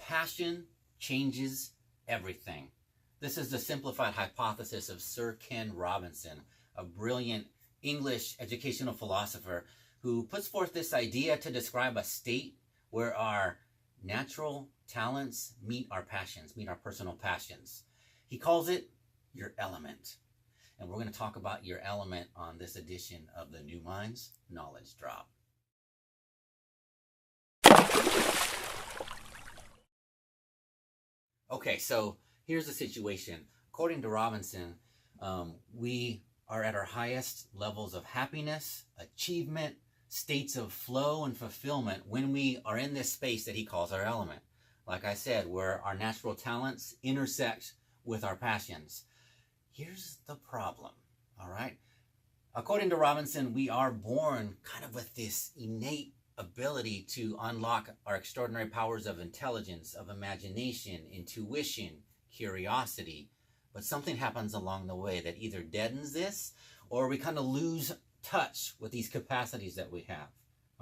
Passion changes everything. This is the simplified hypothesis of Sir Ken Robinson, a brilliant English educational philosopher who puts forth this idea to describe a state where our natural talents meet our passions, meet our personal passions. He calls it your element. And we're going to talk about your element on this edition of the Numinds Knowledge Drop. Okay, so here's the situation. According to Robinson, we are at our highest levels of happiness, achievement, states of flow and fulfillment when we are in this space that he calls our element. Like I said, where our natural talents intersect with our passions. Here's the problem, all right? According to Robinson, we are born kind of with this innate ability to unlock our extraordinary powers of intelligence, of imagination, intuition, curiosity. But something happens along the way that either deadens this or we kind of lose touch with these capacities that we have,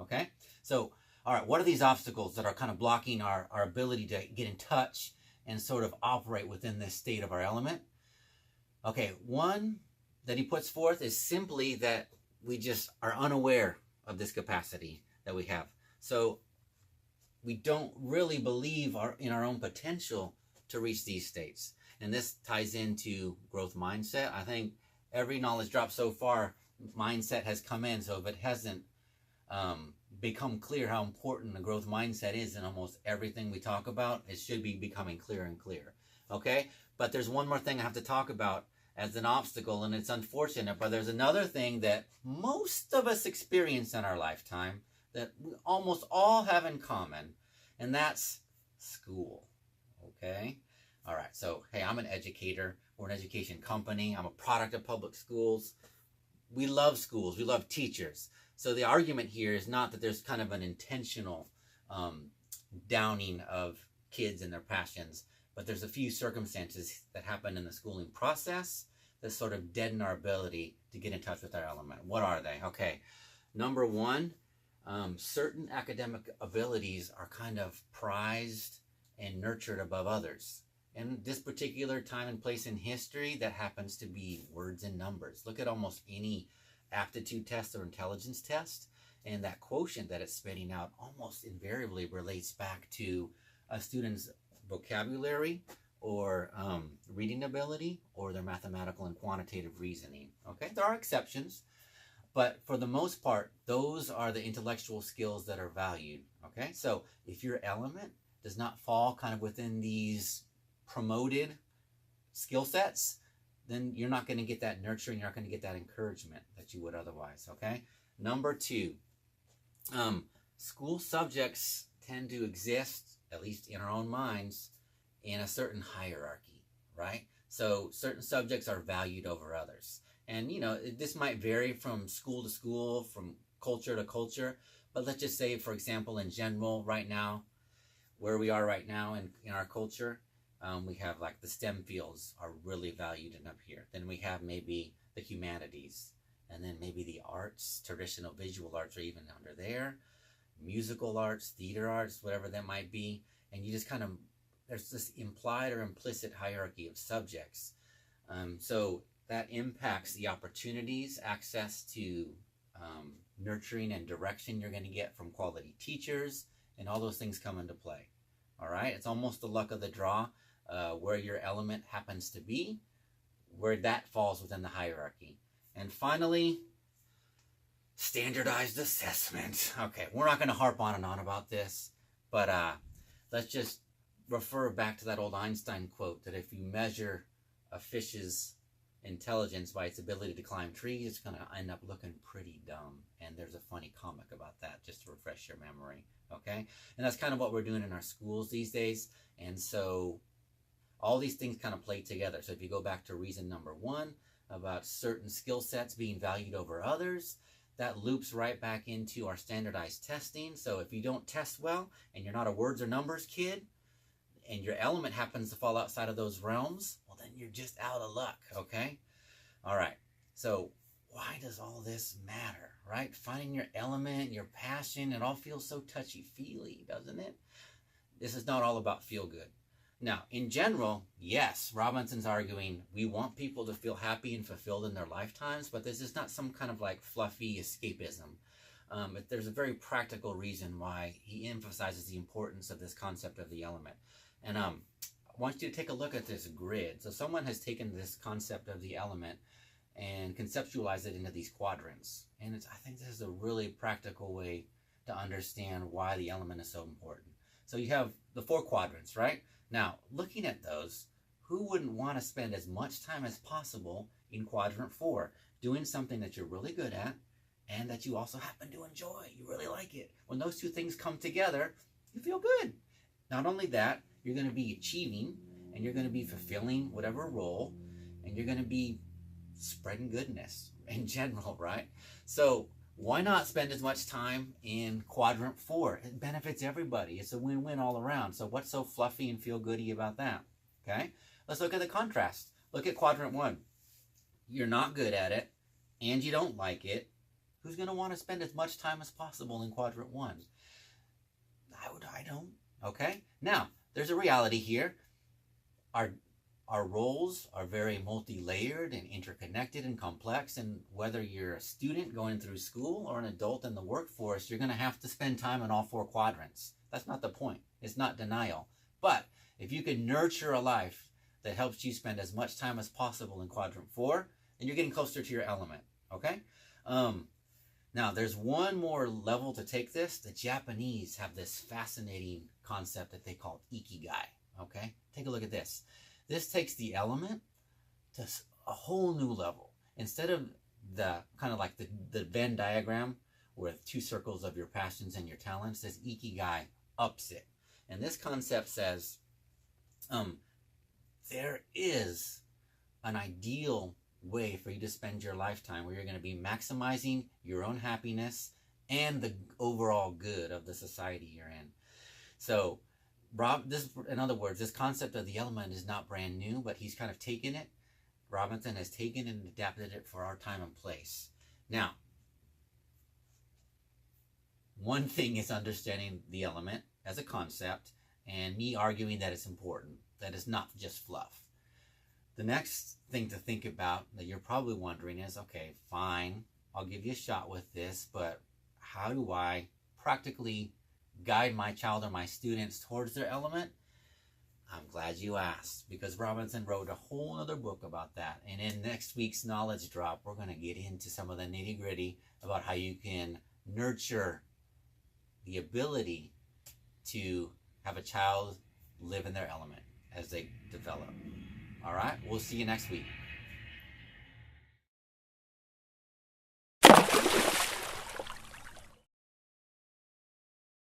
okay? So, all right, what are these obstacles that are kind of blocking our ability to get in touch and sort of operate within this state of our element? Okay, one that he puts forth is simply that we just are unaware of this capacity that we have. So we don't really believe in our own potential to reach these states. And this ties into growth mindset. I think every knowledge drop so far, mindset has come in. So if it hasn't become clear how important the growth mindset is in almost everything we talk about, it should be becoming clearer and clearer. Okay? But there's one more thing I have to talk about as an obstacle, and it's unfortunate, but there's another thing that most of us experience in our lifetime that we almost all have in common, and that's school. Okay? All right, so hey, I'm an educator. We're an education company. I'm a product of public schools. We love schools. We love teachers. So the argument here is not that there's kind of an intentional downing of kids and their passions, but there's a few circumstances that happen in the schooling process that sort of deaden our ability to get in touch with our element. What are they? Okay, number one, certain academic abilities are kind of prized and nurtured above others. In this particular time and place in history, that happens to be words and numbers. Look at almost any aptitude test or intelligence test, and that quotient that it's spitting out almost invariably relates back to a student's vocabulary or reading ability or their mathematical and quantitative reasoning. Okay, there are exceptions, but for the most part, those are the intellectual skills that are valued. Okay, so if your element does not fall kind of within these promoted skill sets, then you're not going to get that nurturing, you're not going to get that encouragement that you would otherwise. Okay, number two, school subjects tend to exist, at least in our own minds, in a certain hierarchy, right? So certain subjects are valued over others. And, you know, this might vary from school to school, from culture to culture. But let's just say, for example, in general, right now, where we are right now in our culture, we have like the STEM fields are really valued and up here. Then we have maybe the humanities. And then maybe the arts, traditional visual arts are even under there. Musical arts, theater arts, whatever that might be. And you just kind of, there's this implied or implicit hierarchy of subjects. So that impacts the opportunities, access to nurturing and direction you're going to get from quality teachers, and all those things come into play. All right, it's almost the luck of the draw where your element happens to be, where that falls within the hierarchy. And finally, standardized assessment. Okay, we're not going to harp on and on about this, but let's just refer back to that old Einstein quote that if you measure a fish's intelligence by its ability to climb trees, it's going to end up looking pretty dumb. And there's a funny comic about that, just to refresh your memory. Okay, and that's kind of what we're doing in our schools these days. And so all these things kind of play together. So if you go back to reason number one about certain skill sets being valued over others, that loops right back into our standardized testing. So if you don't test well and you're not a words or numbers kid, and your element happens to fall outside of those realms, well, then you're just out of luck, okay? All right, so why does all this matter, right? Finding your element, your passion, it all feels so touchy-feely, doesn't it? this is not all about feel good. Now, in general, yes, Robinson's arguing we want people to feel happy and fulfilled in their lifetimes, but this is not some kind of like fluffy escapism. But there's a very practical reason why he emphasizes the importance of this concept of the element. And I want you to take a look at this grid. So someone has taken this concept of the element and conceptualized it into these quadrants. And I think this is a really practical way to understand why the element is so important. So you have the 4 quadrants, right? Now, looking at those, who wouldn't want to spend as much time as possible in quadrant 4, doing something that you're really good at and that you also happen to enjoy? You really like it. When those two things come together, you feel good. Not only that, you're going to be achieving and you're going to be fulfilling whatever role, and you're going to be spreading goodness in general, right? So why not spend as much time in quadrant 4? It benefits everybody. It's a win-win all around. So what's so fluffy and feel-goody about that? Okay, let's look at the contrast. Look at quadrant 1. You're not good at it and you don't like it. Who's going to want to spend as much time as possible in quadrant 1? I don't. Okay, now there's a reality here. Our roles are very multi-layered and interconnected and complex, and whether you're a student going through school or an adult in the workforce, you're going to have to spend time in all 4 quadrants. That's not the point. It's not denial. But if you can nurture a life that helps you spend as much time as possible in quadrant 4, then you're getting closer to your element, okay? Now, there's one more level to take this. The Japanese have this fascinating concept that they call ikigai, okay? Take a look at this. This takes the element to a whole new level. Instead of the kind of like the Venn diagram with 2 circles of your passions and your talents, this ikigai ups it. And this concept says there is an ideal way for you to spend your lifetime where you're going to be maximizing your own happiness and the overall good of the society you're in. So in other words, this concept of the element is not brand new, but he's kind of taken it. Robinson has taken and adapted it for our time and place. Now, one thing is understanding the element as a concept and me arguing that it's important, that it's not just fluff. The next thing to think about that you're probably wondering is, okay, fine, I'll give you a shot with this, but how do I practically guide my child or my students towards their element? I'm glad you asked, because Robinson wrote a whole other book about that. And in next week's Knowledge Drop, we're going to get into some of the nitty-gritty about how you can nurture the ability to have a child live in their element as they develop. All right, we'll see you next week.